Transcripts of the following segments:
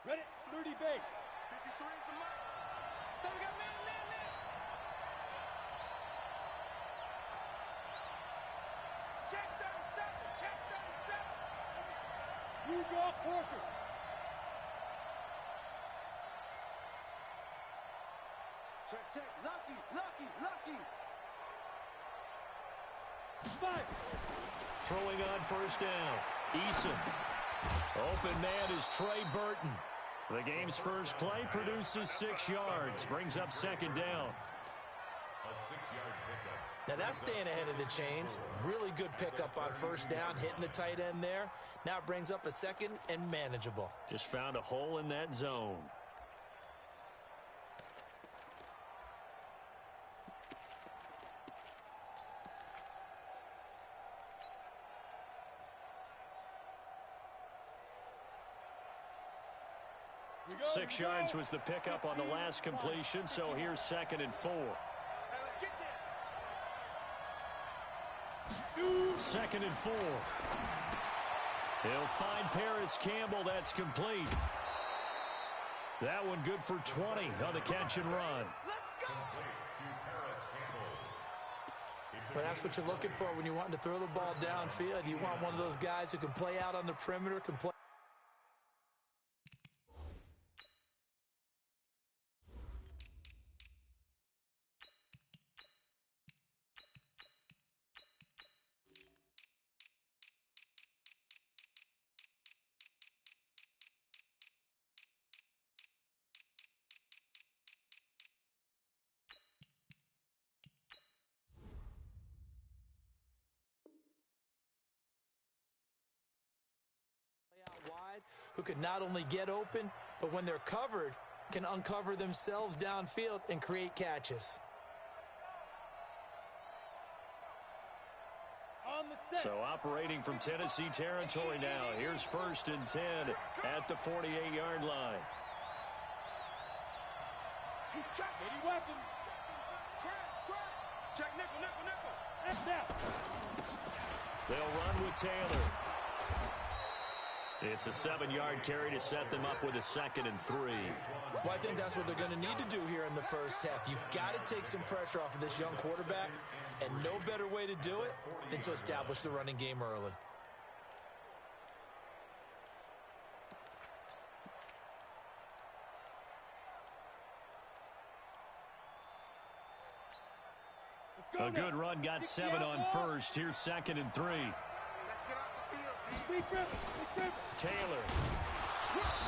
Ready, 30 base. 53 is the mark. So we got man. Check 37. Check 37. You draw quarters. Check. Lucky. Five. Throwing on first down. Eason. Open man is Trey Burton. The game's first play produces 6 yards. Brings up second down. A 6-yard pickup. Now that's staying ahead of the chains. Really good pickup on first down, hitting the tight end there. Now it brings up a second and manageable. Just found a hole in that zone. We go, 6 yards was the pickup on the last completion, so here's 2nd and 4. Let's get there. 2nd and 4. He'll find Paris Campbell. That's complete. That one good for 20 on the catch and run. Let's go. Well, that's what you're looking for when you're wanting to throw the ball downfield. You want one of those guys who can play out on the perimeter, can play. Who could not only get open, but when they're covered, can uncover themselves downfield and create catches. On the set. So operating from Tennessee territory now. Here's 1st and 10 at the 48-yard line. He's checking. Ready weapon. Crash. Check nickel. That's out. They'll run with Taylor. It's a 7-yard carry to set them up with a 2nd and 3. Well, I think that's what they're going to need to do here in the first half. You've got to take some pressure off of this young quarterback, and no better way to do it than to establish the running game early. A good run got 7 on first. Here's 2nd and 3. Let's get off the field. Big Griffin. Taylor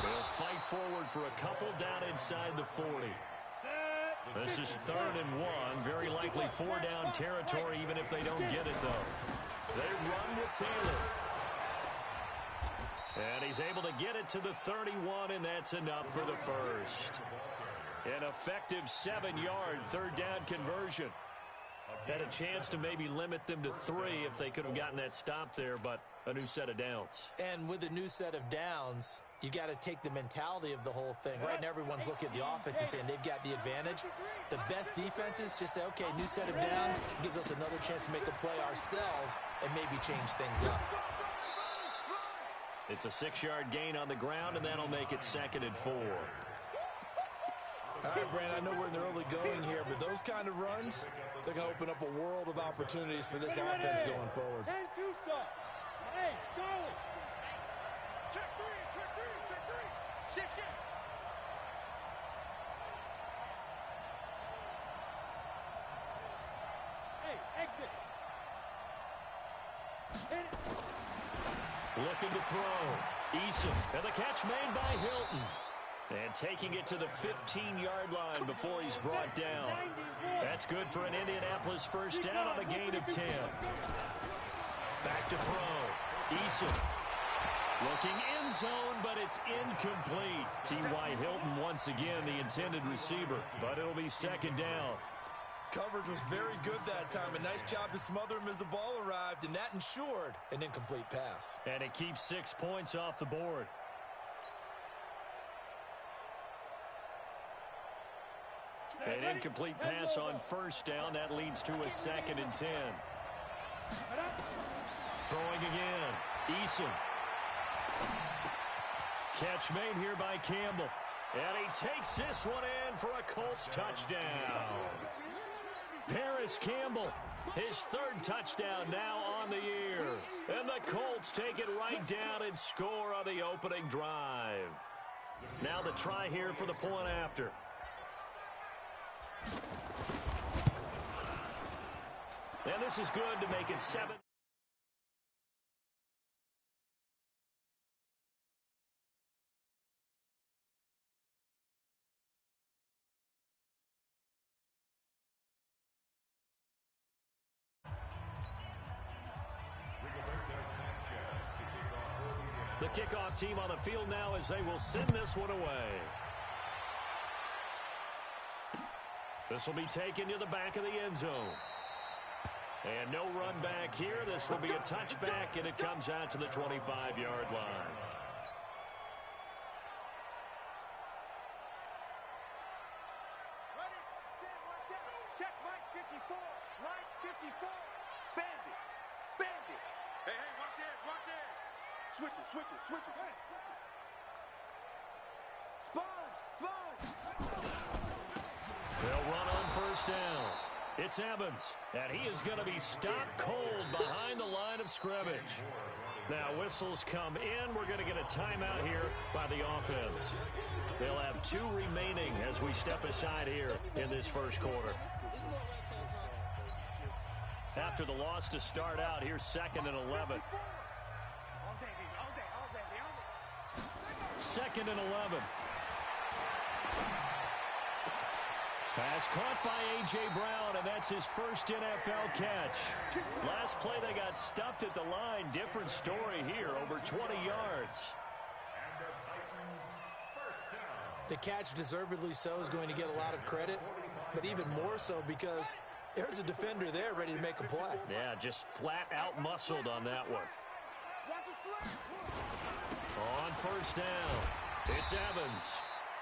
will fight forward for a couple down inside the 40. This is 3rd and 1. Very likely 4-down territory, even if they don't get it, though. They run with Taylor. And he's able to get it to the 31, and that's enough for the first. An effective 7-yard 3rd-down conversion. Had a chance to maybe limit them to 3 if they could have gotten that stop there, but a new set of downs. And with a new set of downs, you got to take the mentality of the whole thing. Right now, everyone's looking at the offense and saying they've got the advantage. The best defenses just say, okay, new set of downs gives us another chance to make a play ourselves and maybe change things up. It's a 6-yard gain on the ground, and that'll make it 2nd and 4. All right, Brandon, I know we're in the early going here, but those kind of runs, they're going to open up a world of opportunities for this offense going forward. 10-2 stop. Hey, Charlie. Check three. Shit. Hey, exit. Hit it. Looking to throw. Eason, and the catch made by Hilton. And taking it to the 15-yard line before he's brought down. That's good for an Indianapolis first down on a gain of 10. Back to throw. Eason looking end zone, but it's incomplete. T.Y. Hilton once again the intended receiver, but it'll be 2nd down. Coverage was very good that time. A nice job to smother him as the ball arrived, and that ensured an incomplete pass. And it keeps 6 points off the board. An incomplete pass on first down. That leads to a 2nd and 10. Throwing again. Eason. Catch made here by Campbell. And he takes this one in for a Colts touchdown. Paris Campbell, his third touchdown now on the year. And the Colts take it right down and score on the opening drive. Now the try here for the point after. And this is good to make it 7. The kickoff team on the field now as they will send this one away. This will be taken to the back of the end zone. And no run back here. This will be a touchback, and it comes out to the 25-yard line. Ready, set, watch out. Check, right 54. Right 54. Bandit. Bandit. Hey, hey, watch this, watch this. Switch it, switch it, switch it. Hey, switch it. Sponge, sponge. They'll run on first down. It's Evans, and he is going to be stopped cold behind the line of scrimmage. Now whistles come in. We're going to get a timeout here by the offense. They'll have 2 remaining as we step aside here in this first quarter. After the loss to start out, here's 2nd and 11. 2nd and 11. Pass caught by A.J. Brown, and that's his first NFL catch. Last play, they got stuffed at the line. Different story here, over 20 yards. The catch, deservedly so, is going to get a lot of credit, but even more so because there's a defender there ready to make a play. Yeah, just flat out muscled on that one. On first down, it's Evans.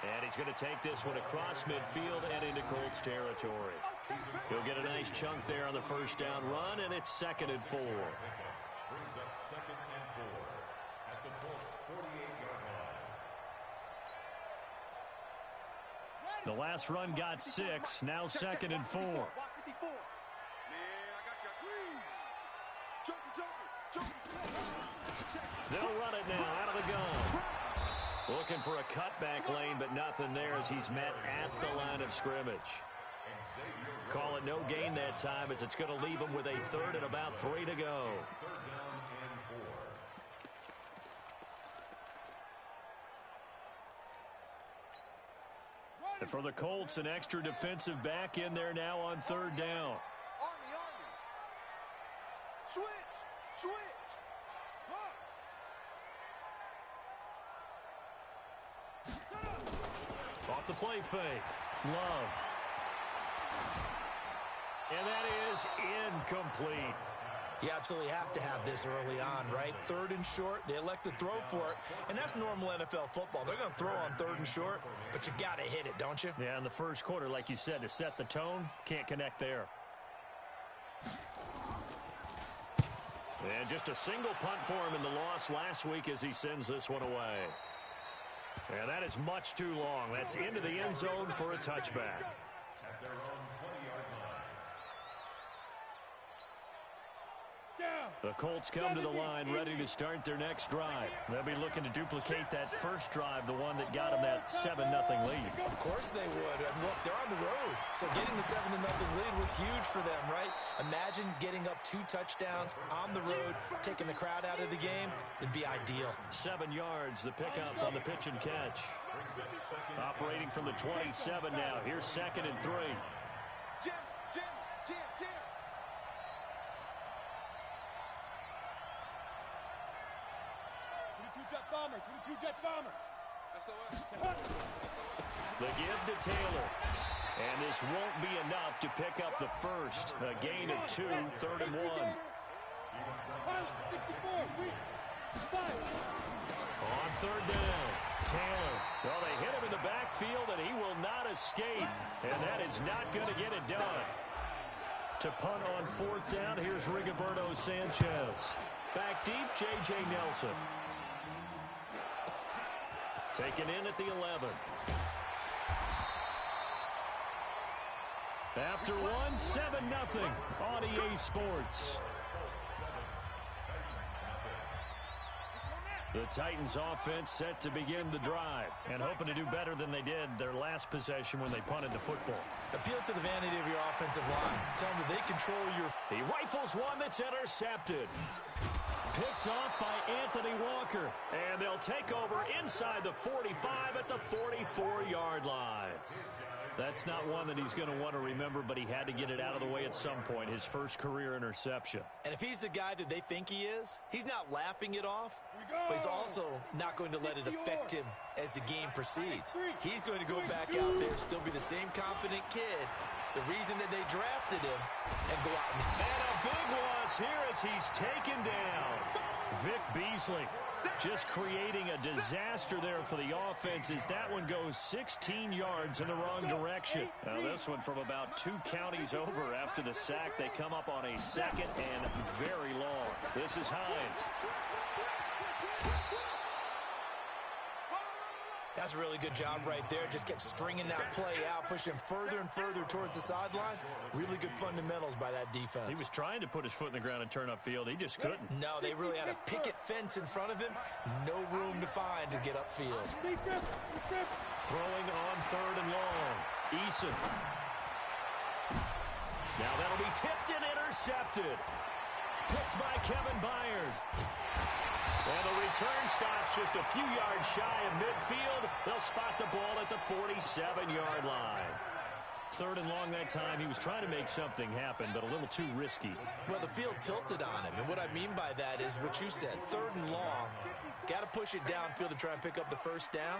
And he's going to take this one across midfield and into Colts territory. He'll get a nice chunk there on the first down run, and it's 2nd and 4. Brings up 2nd and 4 at the Colts 48-yard line. The last run got 6, now 2nd and 4. Man, I got you. Joker. They'll run it now out of the gun. Looking for a cutback lane, but nothing there as he's met at the line of scrimmage. Call it no gain that time as it's going to leave him with a 3rd and about 3 to go. 3rd down and 4. And for the Colts, an extra defensive back in there now on 3rd down. Army. Switch. Off the play fake. Love. And that is incomplete. You absolutely have to have this early on, right? 3rd and short, they elect to throw for it, and that's normal NFL football. They're going to throw on 3rd and short, but you've got to hit it, don't you? Yeah, in the first quarter, like you said, to set the tone, can't connect there. And just a single punt for him in the loss last week as he sends this one away. And that is much too long. That's into the end zone for a touchback. At their own 20-yard line. The Colts come to the line ready to start their next drive. They'll be looking to duplicate that first drive, the one that got them that 7-0 lead. Of course they would. And look, they're on the road. So getting the 7-0 lead was huge for them, right? Imagine getting up 2 touchdowns on the road, taking the crowd out of the game. It'd be ideal. 7 yards, the pickup on the pitch and catch. Operating from the 27 now. Here's 2nd and 3. Jim. 22-jet bomber. The give to Taylor. And this won't be enough to pick up the first. A gain of 2, 3rd and 1. 64, 5. On 3rd down, Taylor. Well, they hit him in the backfield, and he will not escape. And that is not going to get it done. To punt on 4th down, here's Rigoberto Sanchez. Back deep, J.J. Nelson. Taken in at the 11. After one, 7-0 on EA Sports. The Titans offense set to begin the drive and hoping to do better than they did their last possession when they punted the football. Appeal to the vanity of your offensive line. Tell them that they control your... He rifles one that's intercepted. Picked off by Anthony Walker. And they'll take over inside the 45 at the 44-yard line. That's not one that he's going to want to remember, but he had to get it out of the way at some point, his first career interception. And if he's the guy that they think he is, he's not laughing it off, but he's also not going to let it affect him as the game proceeds. He's going to go back out there, still be the same confident kid, the reason that they drafted him, and go out and a big loss here as he's taken down. Vic Beasley just creating a disaster there for the offense as that one goes 16 yards in the wrong direction. Now this one from about 2 counties over after the sack. They come up on a second and very long. This is Hines. That's a really good job right there. Just kept stringing that play out, pushing him further and further towards the sideline. Really good fundamentals by that defense. He was trying to put his foot in the ground and turn upfield. He just couldn't. No, they really had a picket fence in front of him. No room to find to get upfield. Throwing on 3rd and long. Eason. Now that'll be tipped and intercepted. Picked by Kevin Byard. And the return stops just a few yards shy of midfield. They'll spot the ball at the 47-yard line. 3rd and long that time. He was trying to make something happen, but a little too risky. Well, the field tilted on him. And what I mean by that is what you said. 3rd and long. Got to push it downfield to try and pick up the first down.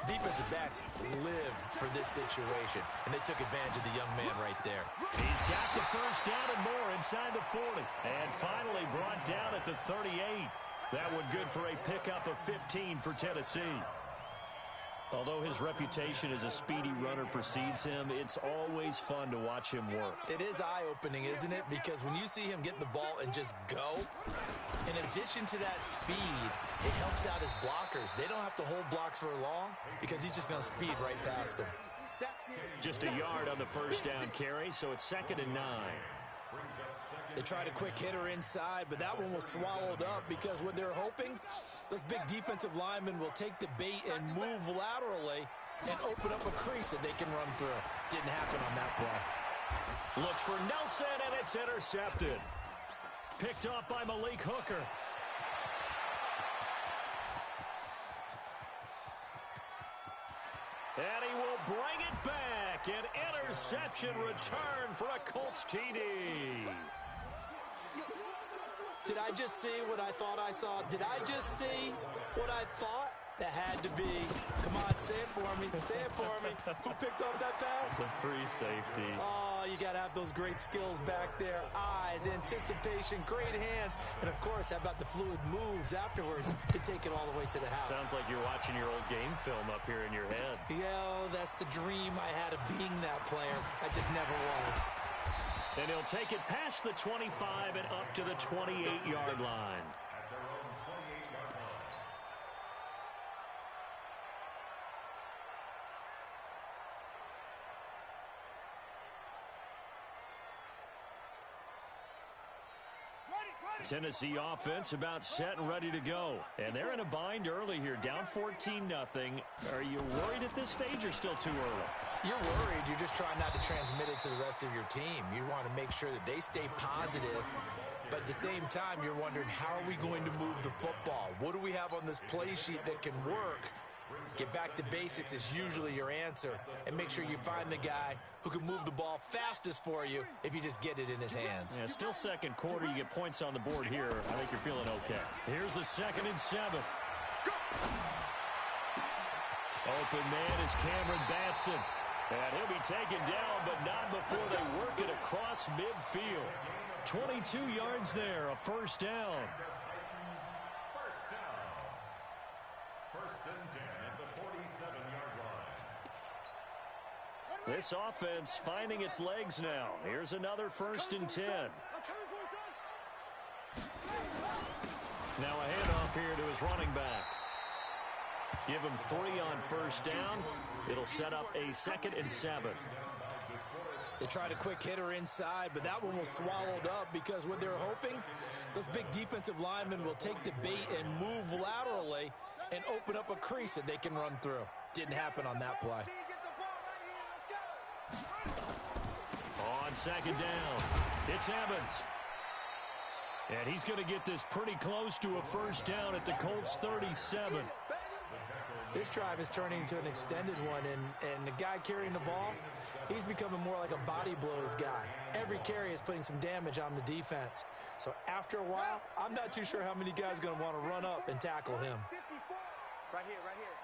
Defensive backs live for this situation. And they took advantage of the young man right there. He's got the first down and more inside the 40. And finally brought down at the 38. That one good for a pickup of 15 for Tennessee. Although his reputation as a speedy runner precedes him, it's always fun to watch him work. It is eye-opening, isn't it? Because when you see him get the ball and just go, in addition to that speed, it helps out his blockers. They don't have to hold blocks for long because he's just going to speed right past them. Just a yard on the first down carry, so it's 2nd and 9. They tried a quick hitter inside, but that one was swallowed up because what they're hoping, those big defensive linemen will take the bait and move laterally and open up a crease that they can run through. Didn't happen on that play. Looks for Nelson, and it's intercepted. Picked off by Malik Hooker. And he will bring it back. An interception return for a Colts TD. Did I just see what I thought I saw? Did I just see what I thought? That had to be. Come on, say it for me. Say it for me. Who picked up that pass? It's a free safety. Oh, you got to have those great skills back there. Eyes, anticipation, great hands. And, of course, how about the fluid moves afterwards to take it all the way to the house? Sounds like you're watching your old game film up here in your head. Yeah, that's the dream I had of being that player. I just never was. And he'll take it past the 25 and up to the 28-yard line. Tennessee offense about set and ready to go. And they're in a bind early here, down 14-0. Are you worried at this stage or still too early? You're worried. You're just trying not to transmit it to the rest of your team. You want to make sure that they stay positive. But at the same time, you're wondering, how are we going to move the football? What do we have on this play sheet that can work? Get back to basics is usually your answer. And make sure you find the guy who can move the ball fastest for you if you just get it in his hands. Yeah, still second quarter. You get points on the board here. I think you're feeling okay. Here's the 2nd and 7. Open man is Cameron Batson. And he'll be taken down, but not before they work it across midfield. 22 yards there, a first down. First and 10 at the 47-yard line. This offense finding its legs now. Here's another 1st and 10. Now a handoff here to his running back. Give him 3 on first down. It'll set up a 2nd and 7. They tried a quick hitter inside, but that one was swallowed up because what they're hoping, those big defensive linemen will take the bait and move laterally and open up a crease that they can run through. Didn't happen on that play. On 2nd down, it's Evans. And he's going to get this pretty close to a first down at the Colts 37. This drive is turning into an extended one, and the guy carrying the ball, he's becoming more like a body blows guy. Every carry is putting some damage on the defense. So after a while, I'm not too sure how many guys are going to want to run up and tackle him. Right here, right here.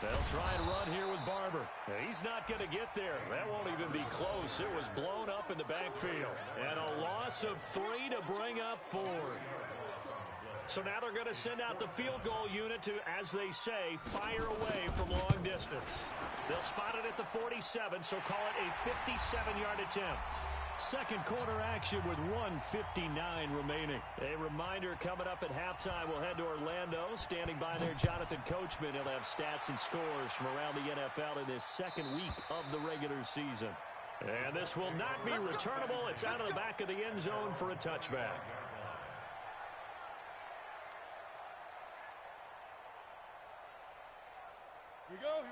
They'll try and run here with Barber. He's not going to get there. That won't even be close. It was blown up in the backfield. And a loss of 3 to bring up 4. So now they're going to send out the field goal unit to, as they say, fire away from long distance. They'll spot it at the 47, so call it a 57-yard attempt. Second quarter action with 1:59 remaining. A reminder coming up at halftime, we'll head to Orlando. Standing by there, Jonathan Coachman. He'll have stats and scores from around the NFL in this second week of the regular season. And this will not be returnable. It's out of the back of the end zone for a touchback.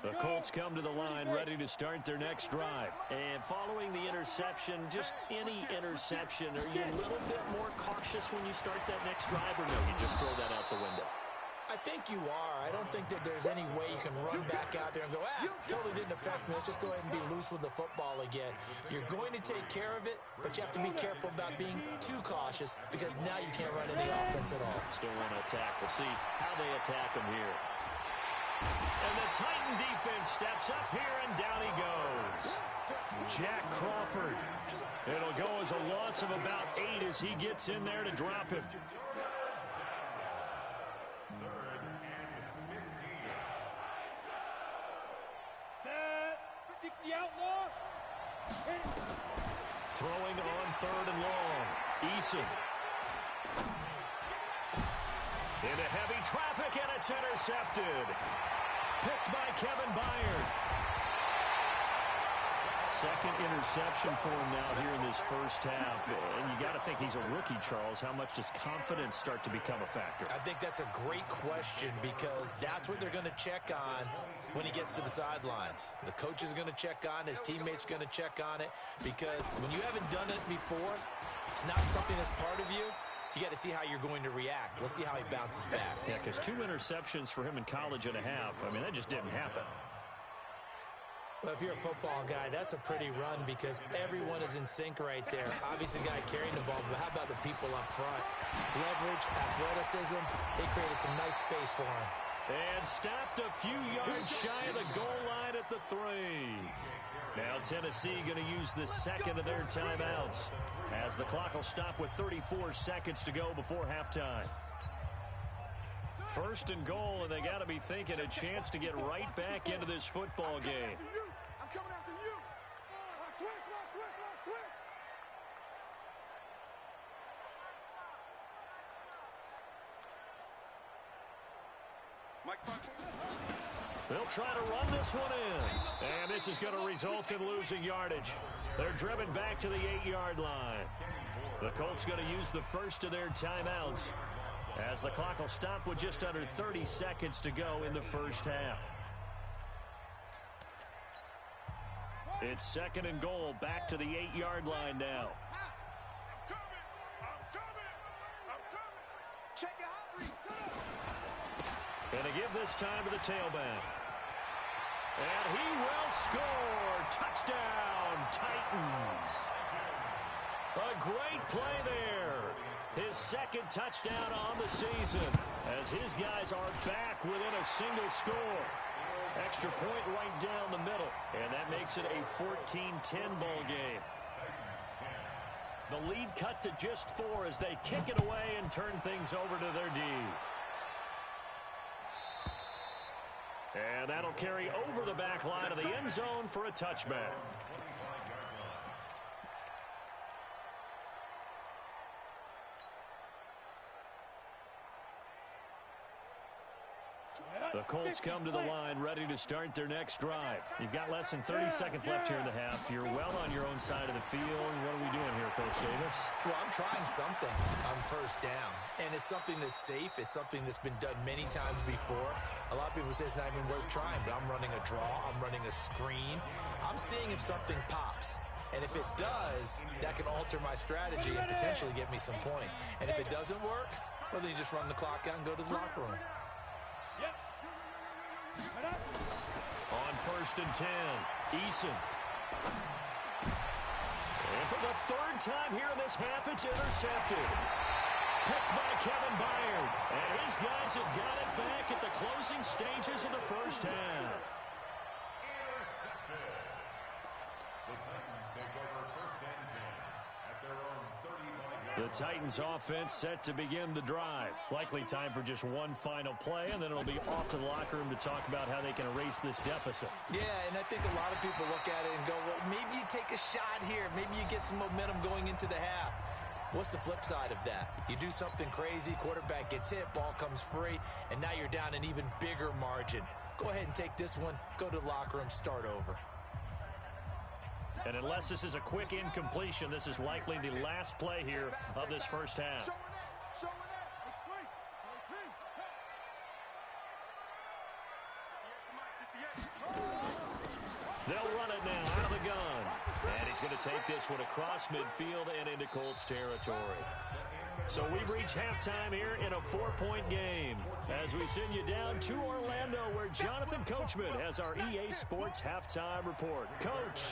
The Colts come to the line ready to start their next drive. And following the interception, just any interception, are you a little bit more cautious when you start that next drive, or no, you just throw that out the window? I think you are. I don't think that there's any way you can run back out there and go, totally didn't affect me. Let's just go ahead and be loose with the football again. You're going to take care of it, but you have to be careful about being too cautious because now you can't run any offense at all. Still want to attack. We'll see how they attack them here. And the Titan defense steps up here, and down he goes. Jack Crawford. It'll go as a loss of about 8 as he gets in there to drop him. Set. 60 outlaw. Throwing on 3rd and long. Eason. Into heavy traffic, and it's intercepted. Picked by Kevin Byard. Second interception for him now here in this first half. And you got to think he's a rookie, Charles. How much does confidence start to become a factor? I think that's a great question because that's what they're going to check on when he gets to the sidelines. The coach is going to check on, his teammates are going to check on it because when you haven't done it before, it's not something that's part of you. You got to see how you're going to react. Let's see how he bounces back. Yeah, because 2 interceptions for him in college and a half. I mean, that just didn't happen. Well, if you're a football guy, that's a pretty run because everyone is in sync right there. Obviously, the guy carrying the ball, but how about the people up front? Leverage, athleticism, they created some nice space for him. And stopped a few yards shy of the goal line at the 3. Now Tennessee going to use the second of their timeouts as the clock will stop with 34 seconds to go before halftime. 1st and goal, and they got to be thinking a chance to get right back into this football game. I'm coming after you. Switch. They'll try to run this one in. And this is going to result in losing yardage. They're driven back to the 8-yard line. The Colts going to use the first of their timeouts as the clock will stop with just under 30 seconds to go in the first half. It's 2nd and goal, back to the 8-yard line now. And to give this time to the tailback. And he will score. Touchdown, Titans. A great play there. His 2nd touchdown on the season as his guys are back within a single score. Extra point right down the middle. And that makes it a 14-10 ball game. The lead cut to just 4 as they kick it away and turn things over to their D. And that'll carry over the back line of the end zone for a touchback. The Colts come to the line ready to start their next drive. You've got less than 30 seconds left here in the half. You're well on your own side of the field. What are we doing here, Coach Davis? Well, I'm trying something on first down, and it's something that's safe. It's something that's been done many times before. A lot of people say it's not even worth trying, but I'm running a draw. I'm running a screen. I'm seeing if something pops. And if it does, that can alter my strategy and potentially get me some points. And if it doesn't work, well, then you just run the clock out and go to the locker room. On 1st and 10, Eason. And for the third time here in this half, it's intercepted. Picked by Kevin Byard. And his guys have got it back at the closing stages of the first half. Intercepted. The Titans take over 1st and 10 at their own 35-yard. The Titans offense set to begin the drive. Likely time for just one final play, and then it'll be off to the locker room to talk about how they can erase this deficit. Yeah, and I think a lot of people look at it and go, well, maybe you take a shot here. Maybe you get some momentum going into the half. What's the flip side of that? You do something crazy, quarterback gets hit, ball comes free, and now you're down an even bigger margin. Go ahead and take this one, go to the locker room, start over. And unless this is a quick incompletion, this is likely the last play here of this first half. They'll run it now out of the gun. And he's going to take this one across midfield and into Colts territory. So we've reached halftime here in a 4-point game as we send you down to Orlando, where Jonathan Coachman has our EA Sports halftime report. Coach.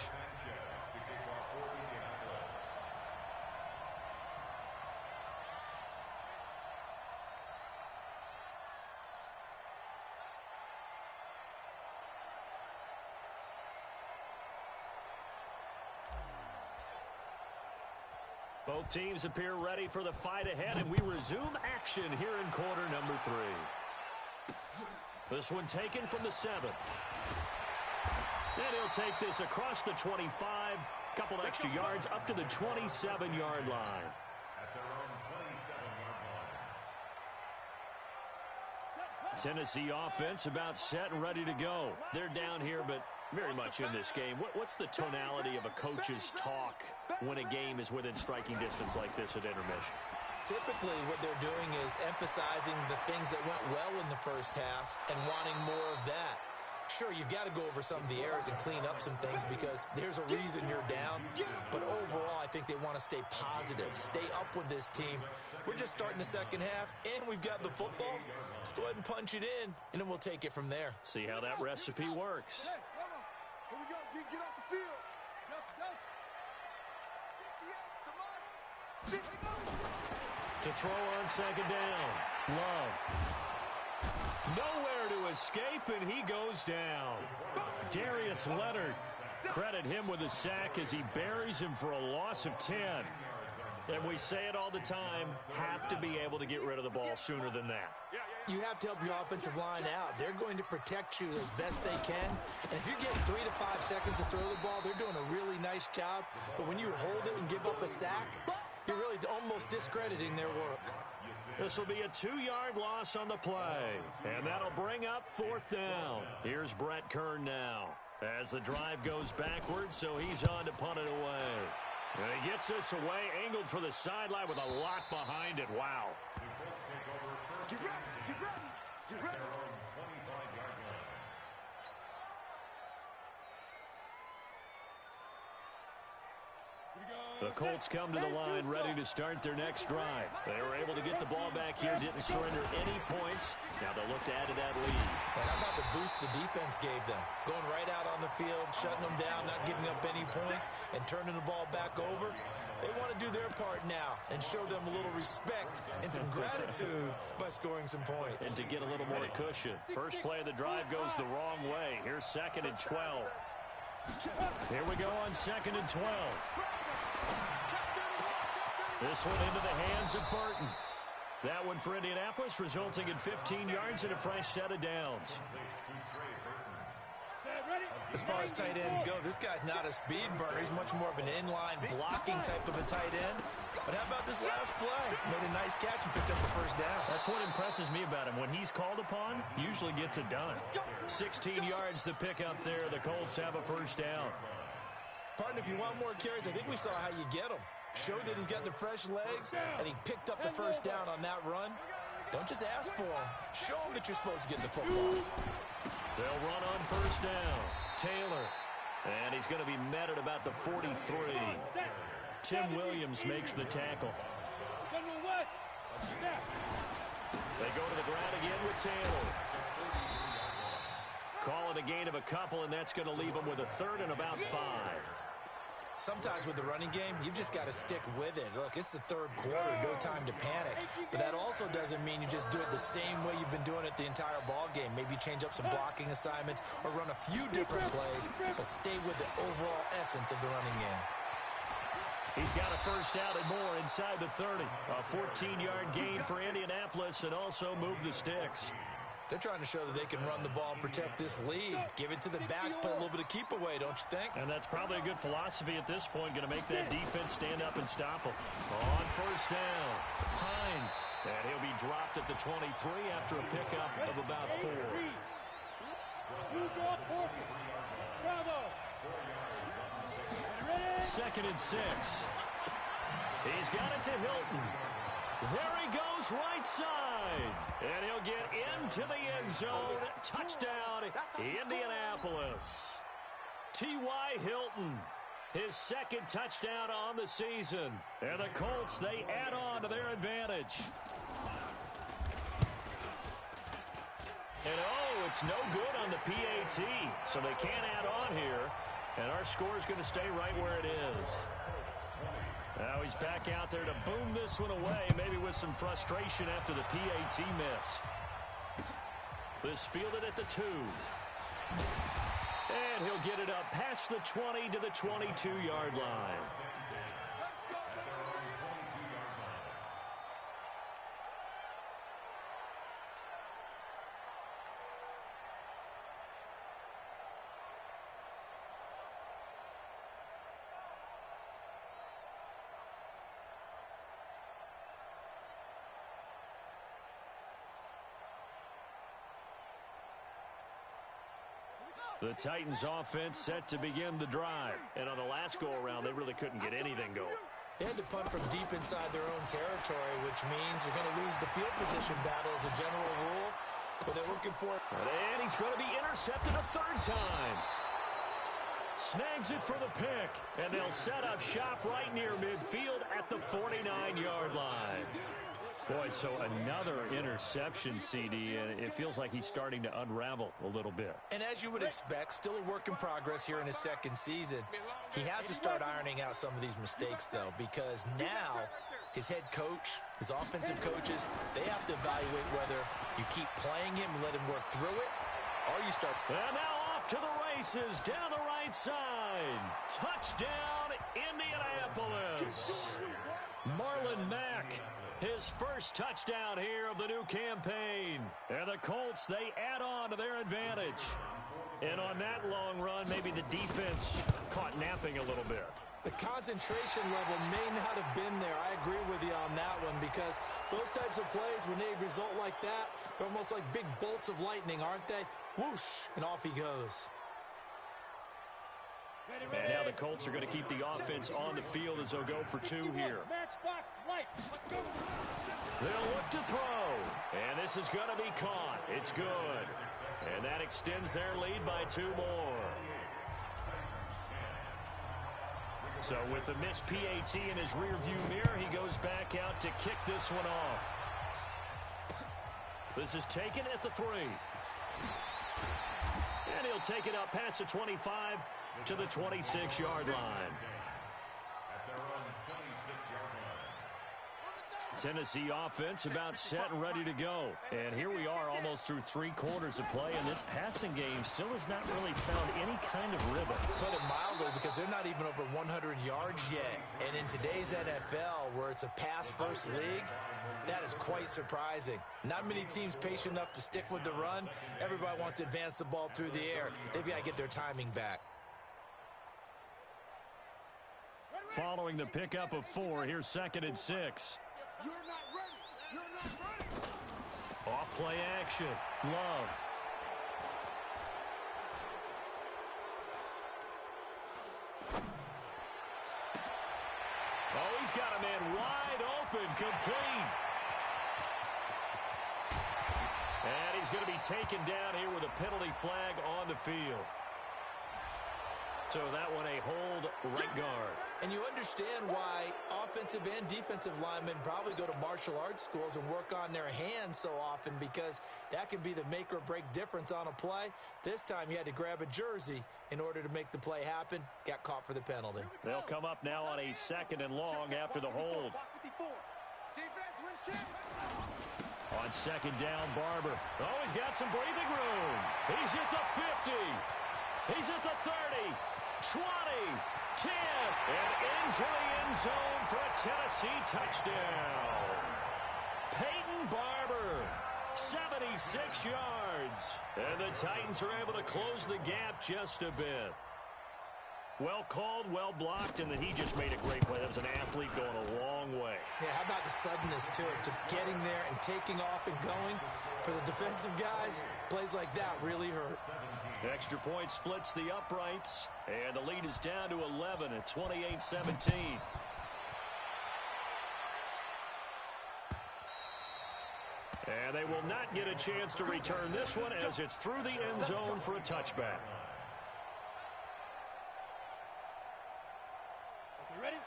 Both teams appear ready for the fight ahead, and we resume action here in quarter number 3. This one taken from the 7. And he'll take this across the 25, couple extra yards up to the 27-yard line. At their own 27-yard line. Tennessee offense about set and ready to go. They're down here, but very much in this game. What's the tonality of a coach's talk when a game is within striking distance like this at intermission? Typically, what they're doing is emphasizing the things that went well in the first half and wanting more of that. Sure, you've got to go over some of the errors and clean up some things because there's a reason you're down. But overall, I think they want to stay positive, stay up with this team. We're just starting the second half, and we've got the football. Let's go ahead and punch it in, and then we'll take it from there. See how that recipe works. Here we go, G. Get off the field. To throw on second down. Love. Nowhere to escape, and he goes down. Darius Leonard, credit him with a sack as he buries him for a loss of 10. And we say it all the time, have to be able to get rid of the ball sooner than that. You have to help your offensive line out. They're going to protect you as best they can. And if you're getting 3 to 5 seconds to throw the ball, they're doing a really nice job. But when you hold it and give up a sack, you're really almost discrediting their work. This will be a 2-yard loss on the play. And that'll bring up 4th down. Here's Brett Kern now as the drive goes backwards, so he's on to punt it away. And he gets this away, angled for the sideline with a lot behind it. Wow. Get ready, get ready, get ready. The Colts come to the line ready to start their next drive. They were able to get the ball back here, didn't surrender any points. Now they'll look to add to that lead. And how about the boost the defense gave them? Going right out on the field, shutting them down, not giving up any points, and turning the ball back over. They want to do their part now and show them a little respect and some gratitude by scoring some points. And to get a little more cushion. First play of the drive goes the wrong way. Here's 2nd and 12. Here we go on 2nd and 12. This one into the hands of Burton. That one for Indianapolis, resulting in 15 yards and a fresh set of downs. As far as tight ends go, this guy's not a speed burner. He's much more of an inline blocking type of a tight end. But how about this last play? Made a nice catch and picked up the first down. That's what impresses me about him. When he's called upon, usually gets it done. 16 yards to pick up there. The Colts have a first down. Partner, if you want more carries, I think we saw how you get them. Showed that he's got the fresh legs, and he picked up the first down on that run. Don't just ask for him. Show him that you're supposed to get the football. They'll run on first down. Taylor. And he's going to be met at about the 43. Tim Williams makes the tackle. They go to the ground again with Taylor. Call it a gain of a couple, and that's going to leave them with a third and about 5. Sometimes with the running game, you've just got to stick with it. Look, it's the third quarter, no time to panic. But that also doesn't mean you just do it the same way you've been doing it the entire ball game. Maybe change up some blocking assignments or run a few different plays, but stay with the overall essence of the running game. He's got a first down and more inside the 30. A 14-yard gain for Indianapolis and also move the sticks. They're trying to show that they can run the ball and protect this lead. Give it to the backs, play a little bit of keep away, don't you think? And that's probably a good philosophy at this point, going to make that defense stand up and stop them. On first down, Hines. And he'll be dropped at the 23 after a pickup of about 4. Second and 6. He's got it to Hilton. There he goes, right side. And he'll get into the end zone. Touchdown, Indianapolis. T.Y. Hilton, his second touchdown on the season. And the Colts, they add on to their advantage. And oh, it's no good on the PAT. So they can't add on here. And our score is going to stay right where it is. Now he's back out there to boom this one away, maybe with some frustration after the PAT miss. This fielded at the 2. And he'll get it up past the 20 to the 22-yard line. The Titans offense set to begin the drive. And on the last go-around, they really couldn't get anything going. They had to punt from deep inside their own territory, which means you're going to lose the field position battle as a general rule. But they're looking for it. And he's going to be intercepted a third time. Snags it for the pick. And they'll set up shop right near midfield at the 49-yard line. Boy, so another interception, CD, and it feels like he's starting to unravel a little bit. And as you would expect, still a work in progress here in his second season. He has to start ironing out some of these mistakes, though, because now his head coach, his offensive coaches, they have to evaluate whether you keep playing him and let him work through it, or you start. And now off to the races, down the right side. Touchdown, Indianapolis. Marlon Mack. His first touchdown here of the new campaign. And the Colts, they add on to their advantage. And on that long run, maybe the defense caught napping a little bit. The concentration level may not have been there. I agree with you on that one, because those types of plays, when they result like that, they're almost like big bolts of lightning, aren't they? Whoosh, and off he goes. And now the Colts are going to keep the offense on the field as they'll go for 2 here. They'll look to throw. And this is going to be caught. It's good. And that extends their lead by 2 more. So with the missed PAT in his rearview mirror, he goes back out to kick this one off. This is taken at the 3. And he'll take it up past the 25 to the 26-yard line. Tennessee offense about set and ready to go. And here we are almost through 3 quarters of play, and this passing game still has not really found any kind of rhythm. Put it mildly, because they're not even over 100 yards yet. And in today's NFL, where it's a pass-first league, that is quite surprising. Not many teams patient enough to stick with the run. Everybody wants to advance the ball through the air. They've got to get their timing back. Following the pickup of 4, here's 2nd and 6. You're not ready. You're not ready. Off play action. Love. Oh, he's got a man wide open, complete. And he's going to be taken down here with a penalty flag on the field. So that one a hold right guard. And you understand why offensive and defensive linemen probably go to martial arts schools and work on their hands so often, because that can be the make or break difference on a play. This time you had to grab a jersey in order to make the play happen. Got caught for the penalty. They'll come up now on a 2nd and long after the hold. On 2nd down, Barber. Oh, he's got some breathing room. He's at the 50. He's at the 30. 20, 10, and into the end zone for a Tennessee touchdown. Peyton Barber, 76 yards. And the Titans are able to close the gap just a bit. Well called, well blocked, and then he just made a great play. That was an athlete going a long way. Yeah, how about the suddenness to it? Just getting there and taking off and going. For the defensive guys, plays like that really hurt. Extra point splits the uprights, and the lead is down to 11 at 28-17. And they will not get a chance to return this one as it's through the end zone for a touchback.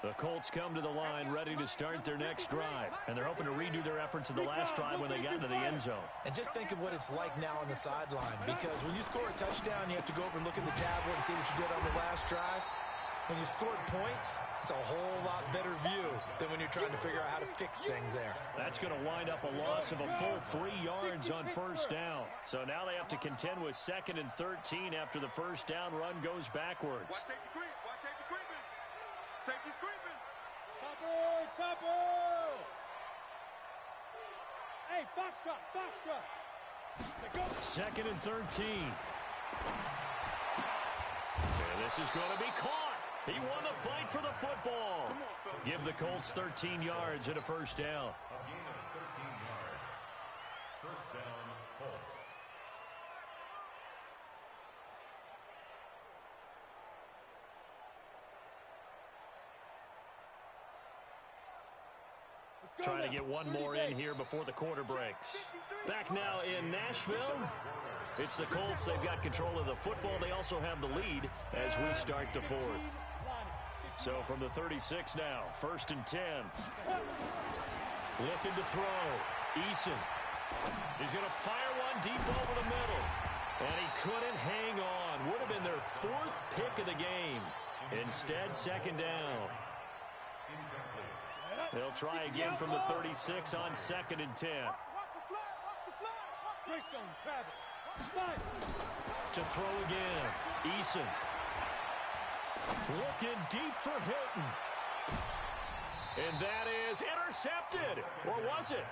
The Colts come to the line ready to start their next drive, and they're hoping to redo their efforts in the last drive when they got into the end zone. And just think of what it's like now on the sideline, because when you score a touchdown, you have to go over and look at the tablet and see what you did on the last drive. When you scored points, it's a whole lot better view than when you're trying to figure out how to fix things there. That's going to wind up a loss of a full 3 yards on 1st down. So now they have to contend with 2nd and 13 after the 1st down run goes backwards. Watch safety creep. Watch safety creeping. Safety's creeping. Topper, Topper! Hey, Foxtrot, Foxtrot! Go. 2nd and 13. And this is going to be caught. He won the fight for the football. Give the Colts 13 yards and a 1st down. A gain of 13 yards. 1st down, Colts. Trying to get one more in here before the quarter breaks. Back now in Nashville. It's the Colts. They've got control of the football. They also have the lead as we start the 4th. So from the 36 now, 1st and 10. Looking to throw. Eason. He's going to fire one deep over the middle. And he couldn't hang on. Would have been their 4th pick of the game. Instead, 2nd down. They'll try again from the 36 on 2nd and 10. To throw again. Eason. Looking deep for Hilton. And that is intercepted. Or was it?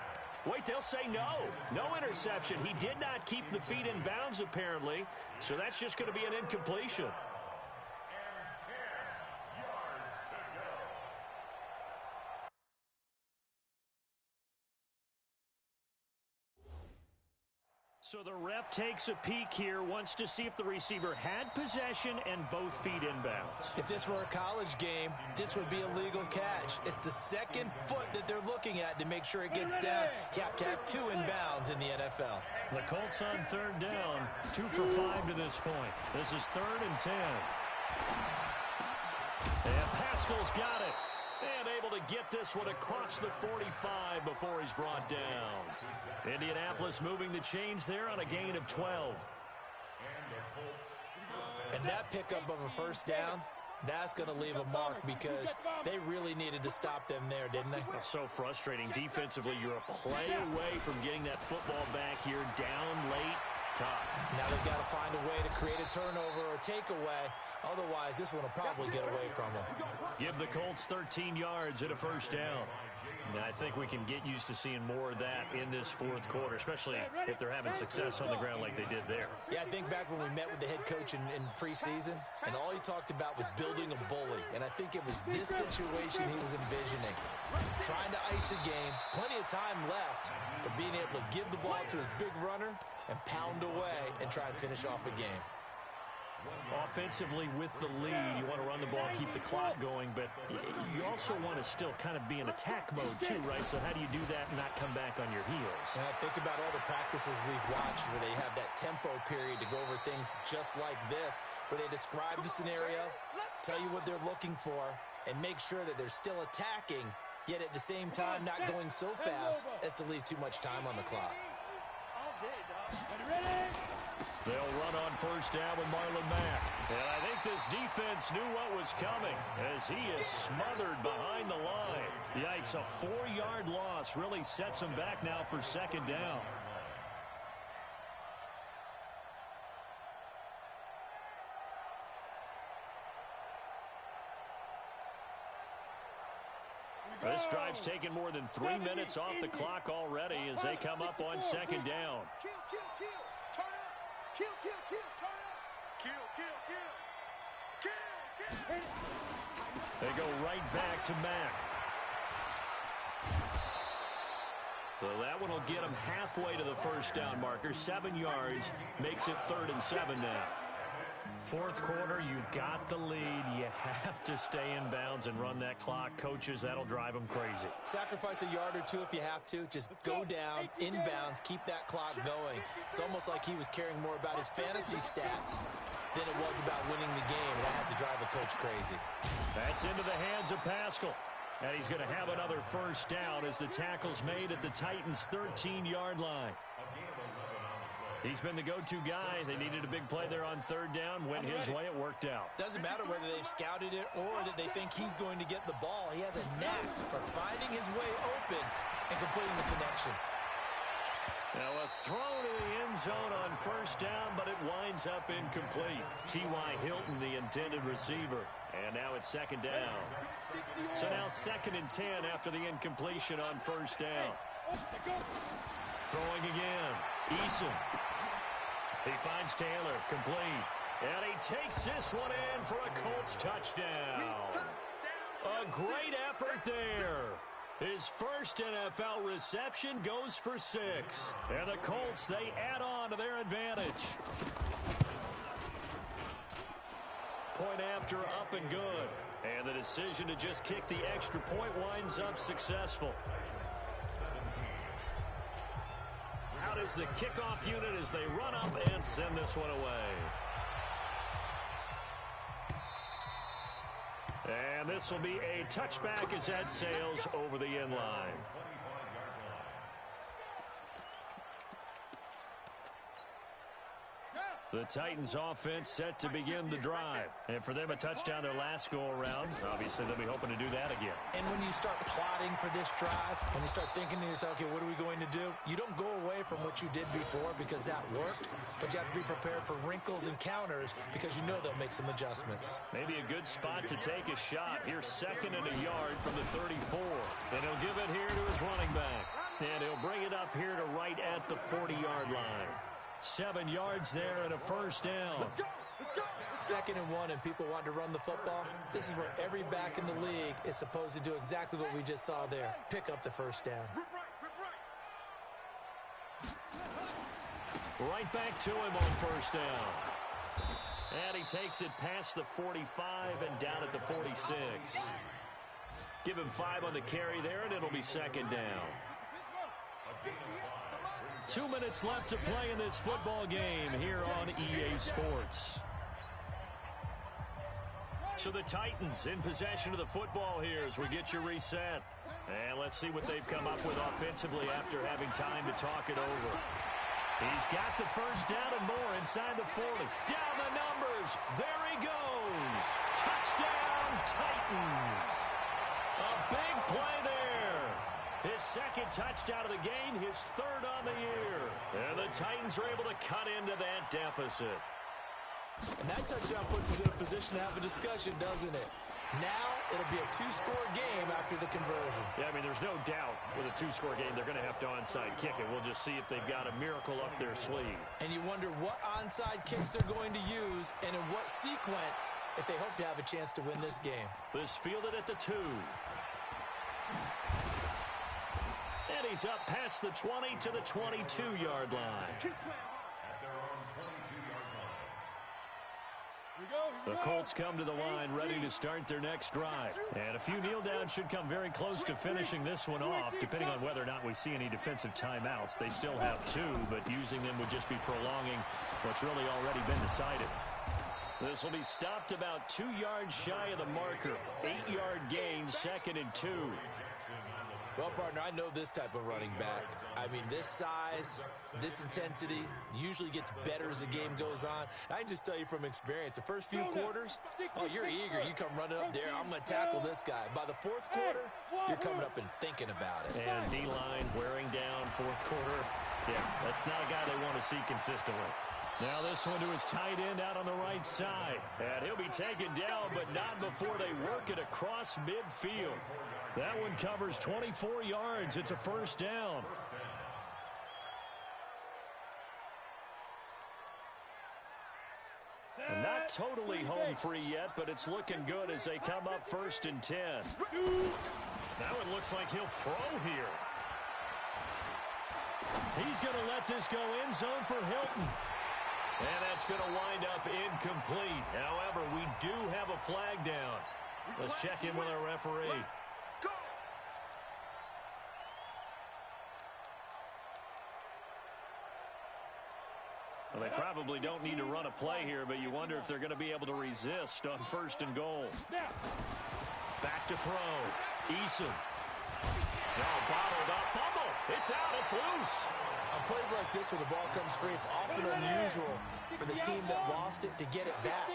Wait, they'll say no. No interception. He did not keep the feet in bounds, apparently. So that's just going to be an incompletion. So the ref takes a peek here, wants to see if the receiver had possession and both feet inbounds. If this were a college game, this would be a legal catch. It's the 2nd foot that they're looking at to make sure it gets down. You have to have 2 inbounds in the NFL. The Colts on 3rd down, 2 for 5 to this point. This is 3rd and 10. And Pascal's got it. And able to get this one across the 45 before he's brought down. Indianapolis moving the chains there on a gain of 12. And that pickup of a 1st down, that's going to leave a mark because they really needed to stop them there, didn't they? It's so frustrating. Defensively, you're a play away from getting that football back here down late. Tough. Now they've got to find a way to create a turnover or takeaway. Otherwise, this one will probably get away from them. Give the Colts 13 yards and a first down. Now, I think we can get used to seeing more of that in this fourth quarter, especially if they're having success on the ground like they did there. Yeah, I think back when we met with the head coach in preseason, and all he talked about was building a bully. And I think it was this situation he was envisioning. Trying to ice a game, plenty of time left, but being able to give the ball to his big runner and pound away and try and finish off a game. Offensively, with the lead, you want to run the ball, keep the clock going, but you also want to still kind of be in attack mode too, right? So how do you do that and not come back on your heels? And I think about all the practices we've watched where they have that tempo period to go over things just like this, where they describe the scenario, tell you what they're looking for, and make sure that they're still attacking, yet at the same time not going so fast as to leave too much time on the clock. They'll run on first down with Marlon Mack. And I think this defense knew what was coming as he is smothered behind the line. Yikes, a 4-yard loss really sets him back now for second down. This drive's taken more than 3 minutes off the clock already as they come up on second down. Kill, kill, kill. Turn up. Kill, kill, kill. Turn up. Kill, kill, kill. Kill, kill. They go right back to Mack. So that one will get them halfway to the first down marker. 7 yards makes it 3rd and 7 now. Fourth quarter, you've got the lead. You have to stay in bounds and run that clock. Coaches, that'll drive them crazy. Sacrifice a yard or two if you have to. Just go down, inbounds, keep that clock going. It's almost like he was caring more about his fantasy stats than it was about winning the game. That has to drive a coach crazy. That's into the hands of Pascal. And he's going to have another first down as the tackle's made at the Titans' 13-yard line. He's been the go-to guy. They needed a big play there on 3rd down. Went his way. It worked out. Doesn't matter whether they've scouted it or that they think he's going to get the ball. He has a knack for finding his way open and completing the connection. Now a throw to the end zone on first down, but it winds up incomplete. T.Y. Hilton, the intended receiver. And now it's second down. So now 2nd and 10 after the incompletion on first down. Throwing again. Eason. He finds Taylor, complete. And he takes this one in for a Colts touchdown. A great effort there. His first NFL reception goes for 6. And the Colts, they add on to their advantage. Point after, up and good. And the decision to just kick the extra point winds up successful. Out is the kickoff unit as they run up and send this one away. And this will be a touchback as that sails over the end line. The Titans offense set to begin the drive. And for them, a touchdown their last go-around. Obviously, they'll be hoping to do that again. And when you start plotting for this drive, when you start thinking to yourself, okay, what are we going to do? You don't go away from what you did before because that worked, but you have to be prepared for wrinkles and counters because you know they'll make some adjustments. Maybe a good spot to take a shot. Here's 2nd and a yard from the 34. And he'll give it here to his running back. And he'll bring it up here to right at the 40-yard line. 7 yards there and a first down. Let's go. 2nd and 1 and people want to run the football. This is where every back in the league is supposed to do exactly what we just saw there. Pick up the first down. Right back to him on first down. And he takes it past the 45 and down at the 46. Give him 5 on the carry there, and it'll be 2nd down. 2 minutes left to play in this football game here on EA Sports. So the Titans in possession of the football here as we get you reset. And let's see what they've come up with offensively after having time to talk it over. He's got the first down and more inside the 40. Down the numbers. There he goes. Touchdown, Titans. A big play there. His 2nd touchdown of the game, his 3rd on the year. And the Titans are able to cut into that deficit. And that touchdown puts us in a position question to have a discussion, doesn't it? Now it'll be a two-score game after the conversion. Yeah, I mean, there's no doubt with a two-score game they're going to have to onside kick it. We'll just see if they've got a miracle up their sleeve. And you wonder what onside kicks they're going to use and in what sequence if they hope to have a chance to win this game. This fielded at the 2. And he's up past the 20 to the 22-yard line. At their own 22-yard line. The Colts come to the line ready to start their next drive. And a few kneel downs should come very close to finishing this one off, depending on whether or not we see any defensive timeouts. They still have 2, but using them would just be prolonging what's really already been decided. This will be stopped about 2 yards shy of the marker. 8-yard gain, 2nd and 2. Well, partner, I know this type of running back. I mean, this size, this intensity usually gets better as the game goes on. I can just tell you from experience, the first few quarters, oh, you're eager. You come running up there, I'm going to tackle this guy. By the 4th quarter, you're coming up and thinking about it. And D-line wearing down 4th quarter. Yeah, that's not a guy they want to see consistently. Now this one to his tight end out on the right side. And he'll be taken down, but not before they work it across midfield. That one covers 24 yards. It's a first down. And not totally home free yet, but it's looking good as they come up 1st and 10. That one looks like he'll throw here. He's going to let this go end zone for Hilton. And that's going to wind up incomplete. However, we do have a flag down. Let's check in with our referee. Well, they probably don't need to run a play here, but you wonder if they're going to be able to resist on 1st and goal. Back to throw. Eason. No, bottled up. Fumble. It's out. It's loose. On plays like this where the ball comes free, it's often unusual for the team that lost it to get it back.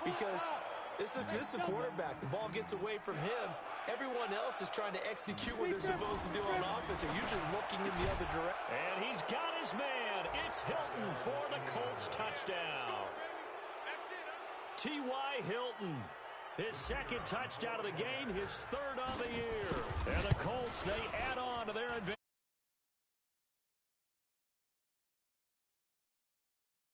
Because this is the quarterback. The ball gets away from him. Everyone else is trying to execute what they're supposed to do on offense. They're usually looking in the other direction. And he's got his man. It's Hilton for the Colts touchdown. T.Y. Hilton. His 2nd touchdown of the game, his 3rd on the year. And the Colts, they add on to their advantage.